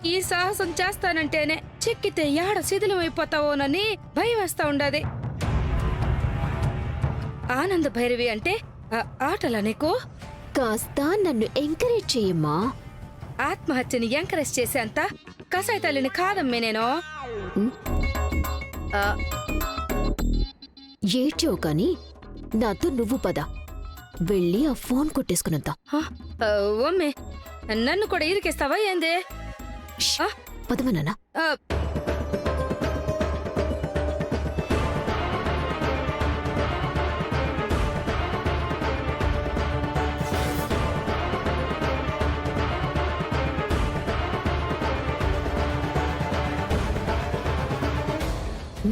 ఈ సాహసం చేస్తానంటేనే చిక్కితే యాడ శిథిలమైపోతావోనని భయం వేస్తా ఉండది. ఆనంద భైరవి అంటే ఆటలా నీకు? కాస్త నన్ను ఎంకరేజ్ చెయ్యమ్మా. ఆత్మహత్యని ఎంకరేజ్ చేసేంత కసాయి తల్లిని కాదమ్మే నేను. ఏడ్చావు కాని నాతో నువ్వు పద, వెళ్ళి ఆ ఫోన్ కొట్టేసుకునంత. ఓమ్మే, నన్ను కూడా ఇరికిస్తావా ఏంది? పదవ నాన్న.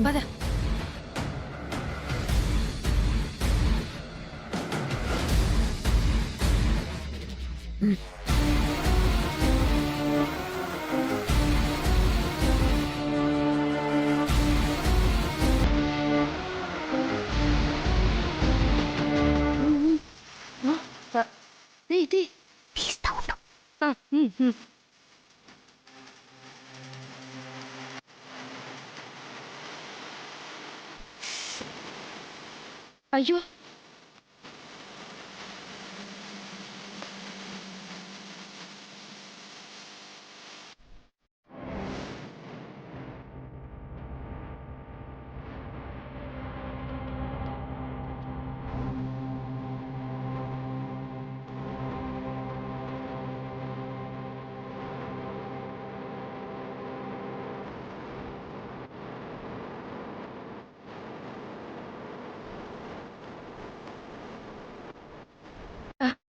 పద. తీస్తా ఉండు. అయ్యో,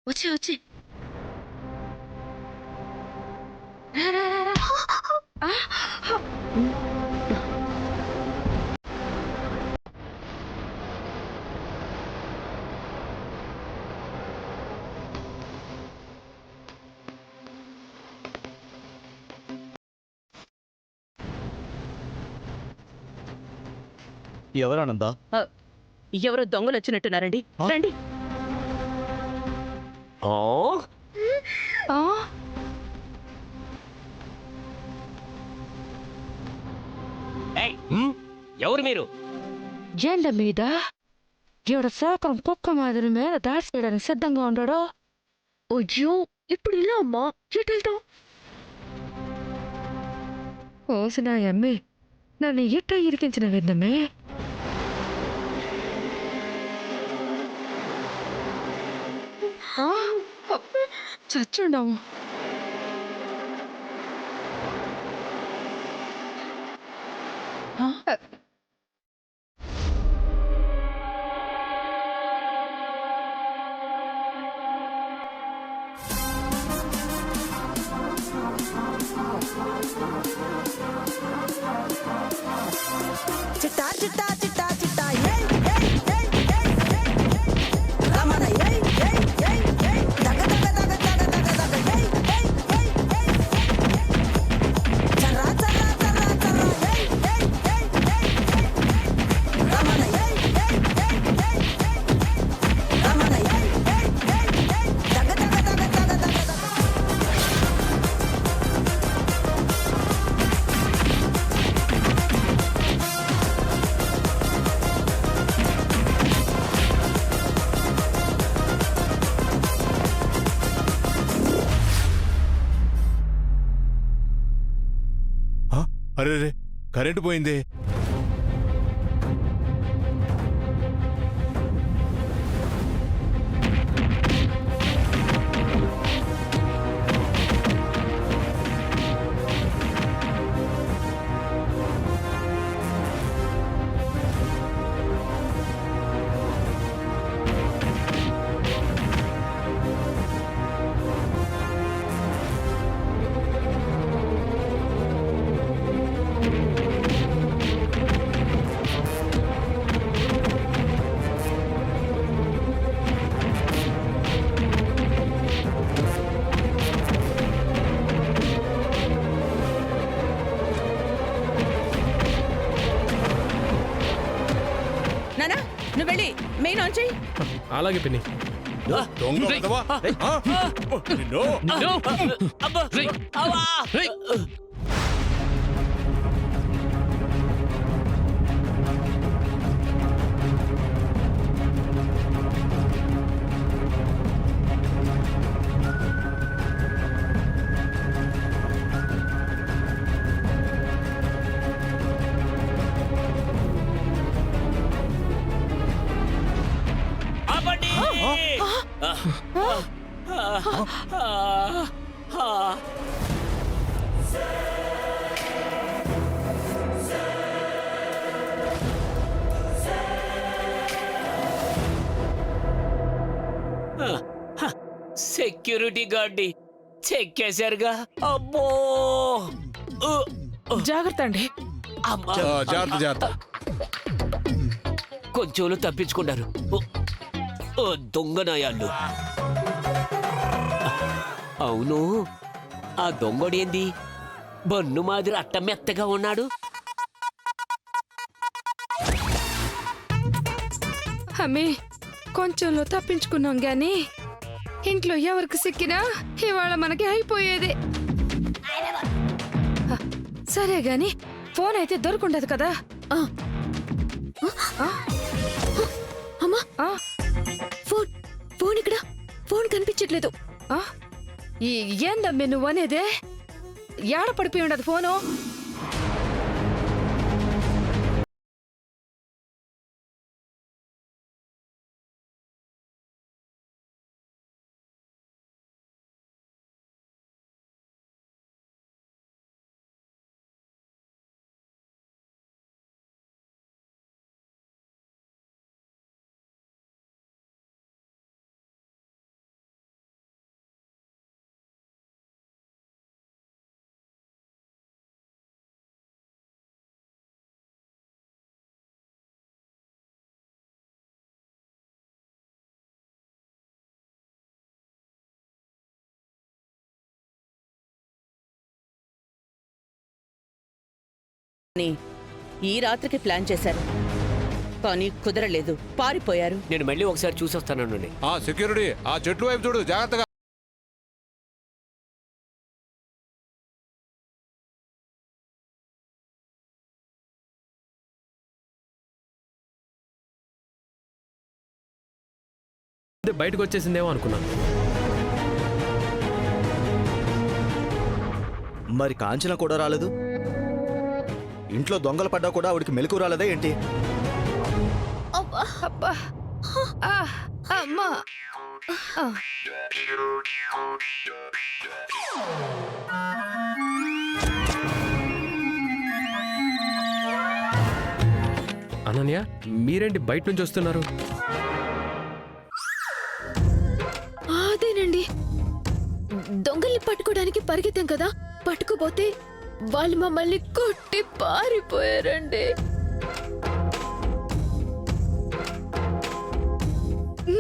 వచ్చి వచ్చి ఎవరానందా? ఎవరో దొంగలు వచ్చినట్టున్నారండి, రండి. ఎవరు మీరు? జెండ మీద ఎవడ శాఖం కుక్క మాదిరి మీద దాడి చేయడానికి సిద్ధంగా ఉన్నాడో. అయ్యో, ఇప్పుడు ఇలా అమ్మా, ఎటెళ్తాం? ఓసిన అమ్మి, నన్ను ఇట్ట ఇరికించిన విధమే. చచ్చుండము. చిట్టా చిట్టా చిట్టా చిట్టా ఏయ్ ఏయ్ ఏయ్ ఏయ్ ఏయ్ రమణ ఏయ్ ఏయ్ ఏయ్ ఏయ్ దగ దగ దగ దగ దగ దగ ఏయ్ ఏయ్ ఏయ్ ఏయ్ చర్రా చర్రా చర్రా చర్రా ఏయ్ ఏయ్ ఏయ్ ఏయ్ రమణ ఏయ్ ఏయ్ ఏయ్ ఏయ్ రమణ ఏయ్ ఏయ్ ఏయ్ ఏయ్ దగ దగ దగ దగ దగ దగ అరే, కరెంటు పోయిందే. నువ్వు వెళ్ళి మెయిన్ ఆన్ చెయ్యి. అలాగే పిన్ని. దొంగ వెధవా. సెక్యూరిటీ గార్డ్ని చెక్కేశారుగా. అబ్బో జాగ్రత్త అండి. అమ్మా, జాగ్రత్త జాగ్రత్త. కొంచెంలో తప్పించుకున్నారు. దొంగనాయాళ్ళు. అవును, ఆ దొంగడేంది బన్ను మాదిరి అట్ట మెత్తగా ఉన్నాడు? అమ్మి కొంచెంలో తప్పించుకున్నాం గాని ఇంట్లో ఎవరికి సిక్కినా ఇవాళ మనకి అయిపోయేది. సరే గాని ఫోన్ అయితే దొరుకుండదు కదా. అమ్మా ఆ, ఫోన్ ఫోన్ ఇక్కడ ఫోన్ కనిపించట్లేదు. ఆ, ఏందమ్మి నువ్వు అనేదే? ఏడ పడిపోయి ఉండదు ఫోను. ఈ రాత్రికి ప్లాన్ చేశారు కానీ కుదరలేదు, పారిపోయారు. నేను మళ్ళీ ఒకసారి చూసొస్తానండి. ఆ సెక్యూరిటీ ఆ చెట్లు వైపు చూడు జాగ్రత్తగా. బయటకు వచ్చేసిందేమో అనుకున్నాను. మరి కాంచన కూడా రాలేదు. ఇంట్లో దొంగలు పడ్డా కూడా ఆవిడికి మెలకు రాలేదా ఏంటి? అబ్బా ఆ, అమ్మా ఆ. అనన్య, మీరేంటి బయట నుంచి వస్తున్నారు? అదేనండి, దొంగల్ని పట్టుకోవడానికి పరిగెత్తాం కదా, పట్టుకోపోతే వాళ్ళు మమ్మల్ని కొట్టి పారిపోయారండి.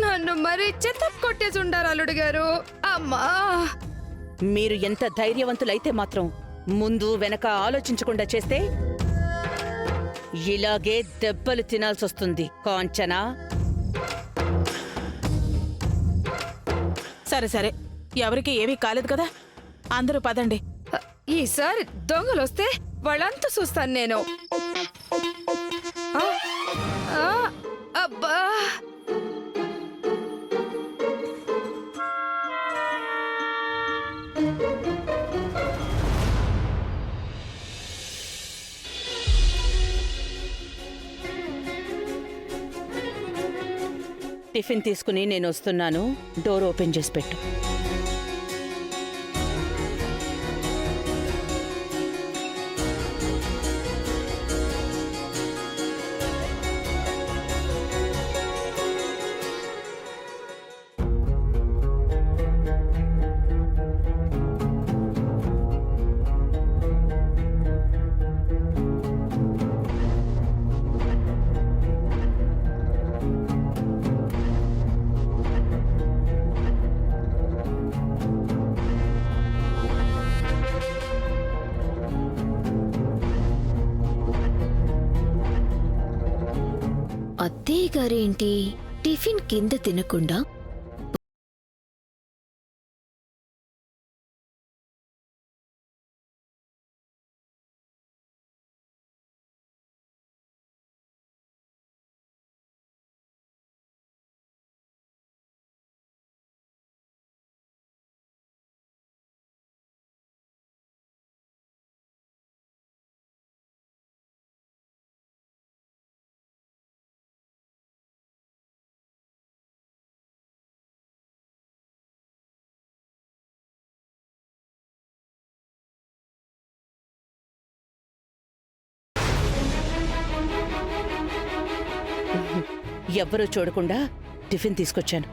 నన్ను మరీ చెత్త కొట్టేసి ఉండారు అల్లుడు గారు. అమ్మా మీరు ఎంత ధైర్యవంతులైతే మాత్రం ముందు వెనక ఆలోచించకుండా చేస్తే ఇలాగే దెబ్బలు తినాల్సి వస్తుంది కాంచనా. సరే సరే, ఎవరికి ఏమీ కాలేదు కదా, అందరూ పదండి. ఈసారి దొంగలు వస్తే వాళ్ళంతా చూస్తాను నేను. ఆ, ఆ, అబ్బా టిఫిన్ తీసుకుని నేను వస్తున్నాను, డోర్ ఓపెన్ చేసి పెట్టు. అత్తయ్య గారేంటి టిఫిన్ కింద తినకుండా ఎవ్వరూ చూడకుండా టిఫిన్ తీసుకొచ్చాను,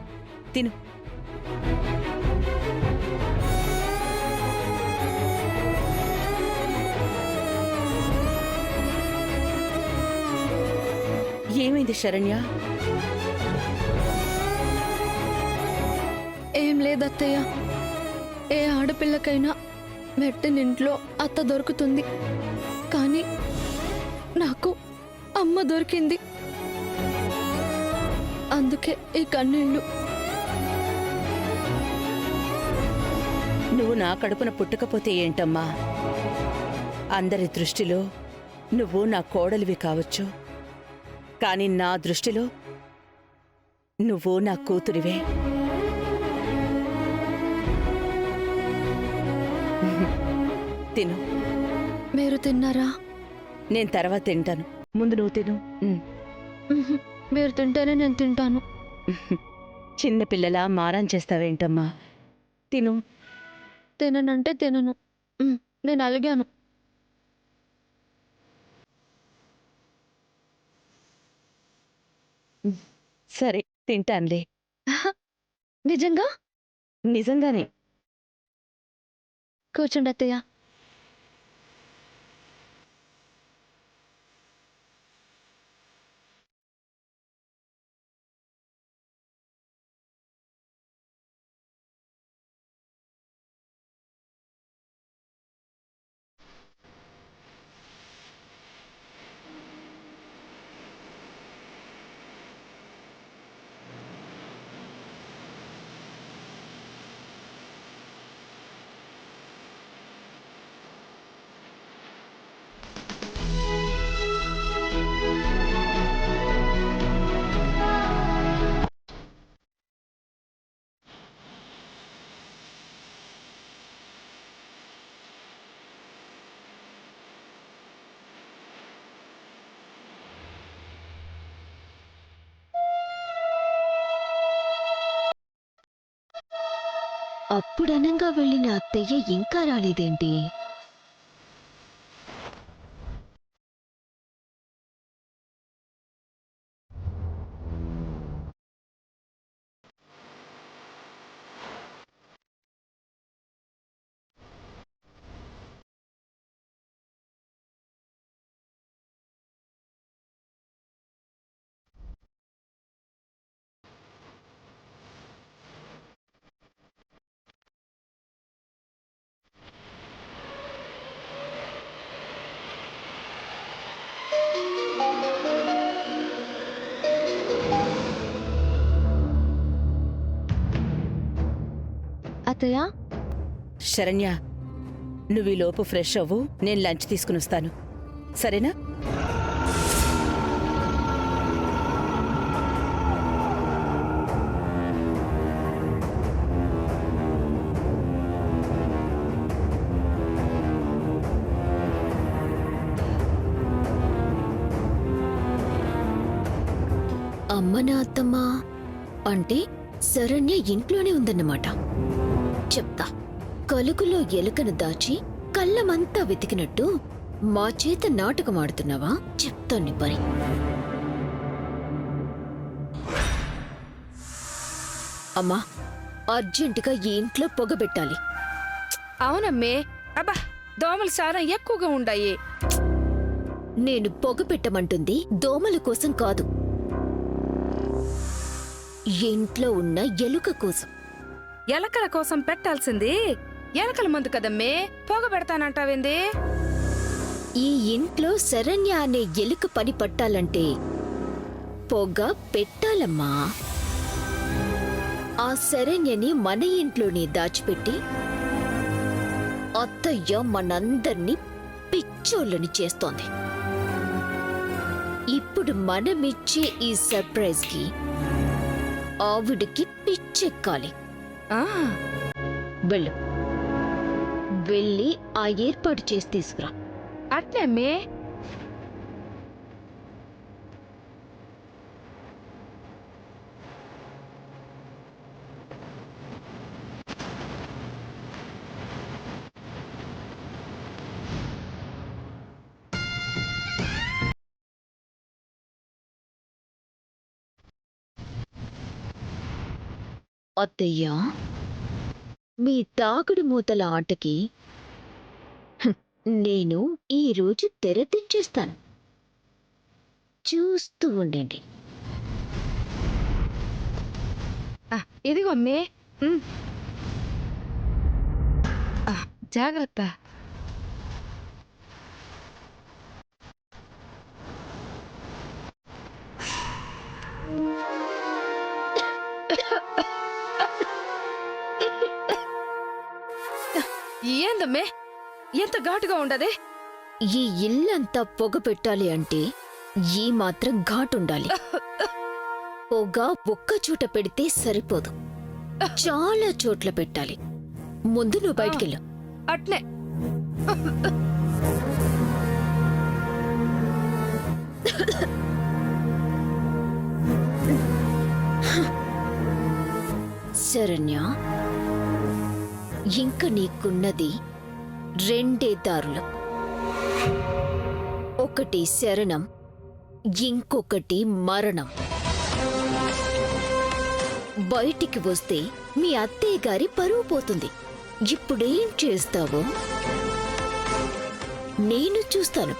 తిను. ఏమైంది శరణ్య? ఏం లేదత్తయ్య. ఏ ఆడపిల్లకైనా మెట్టనింట్లో అత్త దొరుకుతుంది, కానీ నాకు అమ్మ దొరికింది. అందుకే ఈ కన్నీళ్ళు. నువ్వు నా కడుపున పుట్టకపోతే ఏంటమ్మా? అందరి దృష్టిలో నువ్వు నా కోడలివి కావచ్చు, కానీ నా దృష్టిలో నువ్వు నా కూతురివే. తిను. మీరు తిన్నారా? నేను తర్వాత తింటాను, ముందు నువ్వు తిను. మీరు తింటేనే నేను తింటాను. చిన్నపిల్లలా మారం చేస్తావేంటమ్మా? తిను. తిననంటే తినను. నేను అలిగాను. సరే తింటానులే. నిజంగా? నిజంగానే. కూర్చోండి అత్తయ్య. అప్పుడనంగా వెళ్ళిన అత్తయ్య ఇంకా రాలేదేంటి? అత్తయ్య, శరణ్య, నువ్వు ఈ లోపు ఫ్రెష్ అవ్వు, నేను లంచ్ తీసుకుని వస్తాను, సరేనా? అమ్మ నా అత్తమ్మ అంటే శరణ్య ఇంట్లోనే ఉందన్నమాట. చెప్తా. కలుగులో ఎలుకను దాచి కళ్ళమంతా వెతికినట్టు మా చేత నాటకం ఆడుతున్నావా? చెప్తాను నీ పని. అమ్మా, అర్జెంటుగా ఈ ఇంట్లో పొగబెట్టాలి. అవునమ్మే. అబ్బా, దోమలు చాలా ఎక్కువగా ఉండాయి. నేను పొగ పెట్టమంటుంది దోమల కోసం కాదు, ఇంట్లో ఉన్న ఎలుక కోసం. ఎలకల కోసం పెట్టాల్సింది ఎలకల మందు కదమ్మే, పొగ పెడతానంటావేంది? ఈ ఇంట్లో శరణ్య అనే ఎలుక పని పట్టాలంటే పొగ పెట్టాలమ్మా. ఆ శరణ్యని మన ఇంట్లోనే దాచిపెట్టి అత్తయ్య మనందర్నీ పిచ్చోళ్ళని చేస్తోంది. ఇప్పుడు మనమిచ్చే ఈ సర్ప్రైజ్ కి ఆవిడికి పిచ్చెక్కాలి. వెళ్ళు, వెళ్ళి ఆ ఏర్పాటు చేసి తీసుకురా. అట్లే అమ్మే. అత్తయ్య, మీ తాగుడు మూతల ఆటకి నేను ఈరోజు తెర తెచ్చేస్తాను. చూస్తూ ఉండండి. ఇదిగో అమ్మే. జాగ్రత్త. ఏందమ్మే ఎంత ఘాటుగా ఉండదే? ఈ ఇల్లంతా పొగ పెట్టాలి అంటే ఈ మాత్రం ఘాటుండాలి. పొగ ఒక్క చోట పెడితే సరిపోదు, చాలా చోట్ల పెట్టాలి. ముందు నువ్వు బయటికెళ్ళు. అట్నే. శరణ్య, ఇంక నీకున్నది రెండే దారులు. ఒకటి శరణం, ఇంకొకటి మరణం. బయటికి వస్తే మీ అత్తయ్య గారి పరువు పోతుంది. ఇప్పుడేం చేస్తావో నేను చూస్తాను.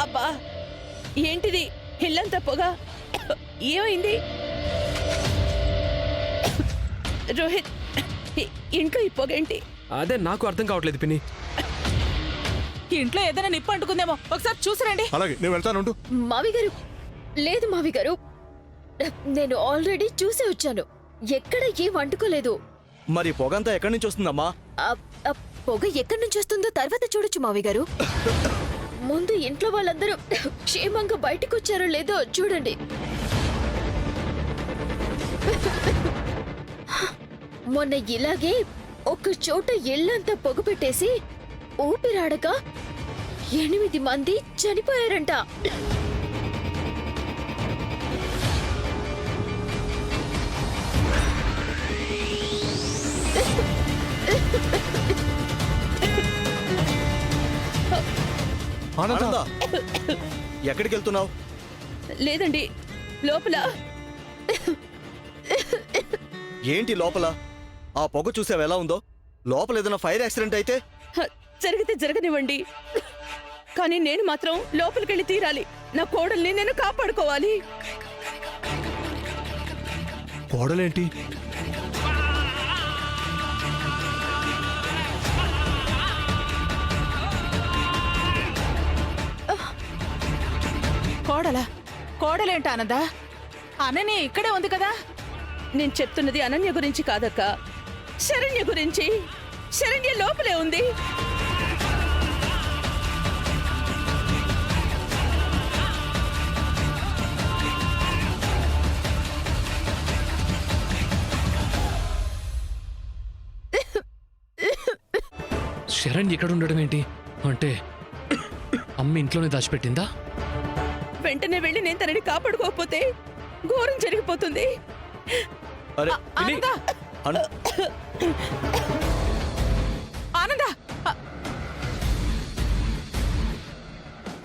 అబ్బా, ఏంటిది ఇల్లంతా పొగ? ఏమైంది రోహిత్? ఇంట్లో ఈ పొగ ఏంటి? అదే నాకు అర్థం కావట్లేదు పిన్ని. ఇంట్లో ఏదైనా నిప్పు అంటుకుందేమో, ఒకసారి చూసిరండి. అలాగే నేను వెళ్తాను. మావి గారు, లేదు మావి గారు, నేను ఆల్రెడీ చూసి వచ్చాను. ఎక్కడ ఏం అంటుకోలేదు. మరి పొగంతా ఎక్కడి నుంచి వస్తుందమ్మా? పొగ ఎక్కడి నుంచి వస్తుందో తర్వాత చూడొచ్చు మావి గారు. ముందు ఇంట్లో వాళ్ళందరూ క్షేమంగా బయటకు వచ్చారో లేదో చూడండి. మొన్న ఇలాగే ఒక చోట ఇల్లంతా పొగ పెట్టేసి ఊపిరాడక 8 మంది చనిపోయారంట. ఆనంద, ఎక్కడికి వెళ్తున్నావు? లేదండి, లోపల. ఏంటి లోపల? ఆ పొగ చూసావు ఎలా ఉందో? లోపల ఏదైనా ఫైర్ యాక్సిడెంట్ అయితే? జరిగితే జరగనివ్వండి, కానీ నేను మాత్రం లోపలికెళ్ళి తీరాలి. నా కోడల్ని నేను కాపాడుకోవాలి. కోడలేంటి? కోడలేంట ఆనందా? అననే ఇక్కడే ఉంది కదా. నేను చెప్తున్నది అనన్య గురించి కాదక్క, శరణ్య గురించి. శరణ్య లోపలే ఉంది. శరణ్ ఇక్కడ ఉండడం ఏంటి? అంటే అమ్మ ఇంట్లోనే దాచిపెట్టిందా? వెంటనే వెళ్ళి నేను తనని కాపాడుకోకపోతే ఘోరం జరిగిపోతుంది. అరే ఆనందా, ఆనందా,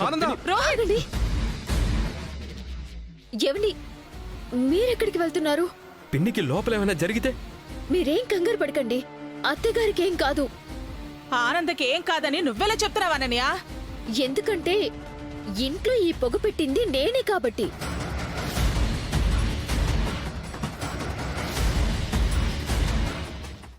ఆనంద, రోహిత్, ఏమండి మీరెక్కడికి వెళ్తున్నారు? పిన్నికి లోపల ఏమైనా జరిగితే మీరేం కంగారు పడకండి, అత్తగారికి ఏం కాదు. ఆనందకి ఏం కాదని నువ్వెలా చెప్తున్నావా అనన్య? ఎందుకంటే ఇంట్లో ఈ పొగ పెట్టింది నేనే కాబట్టి.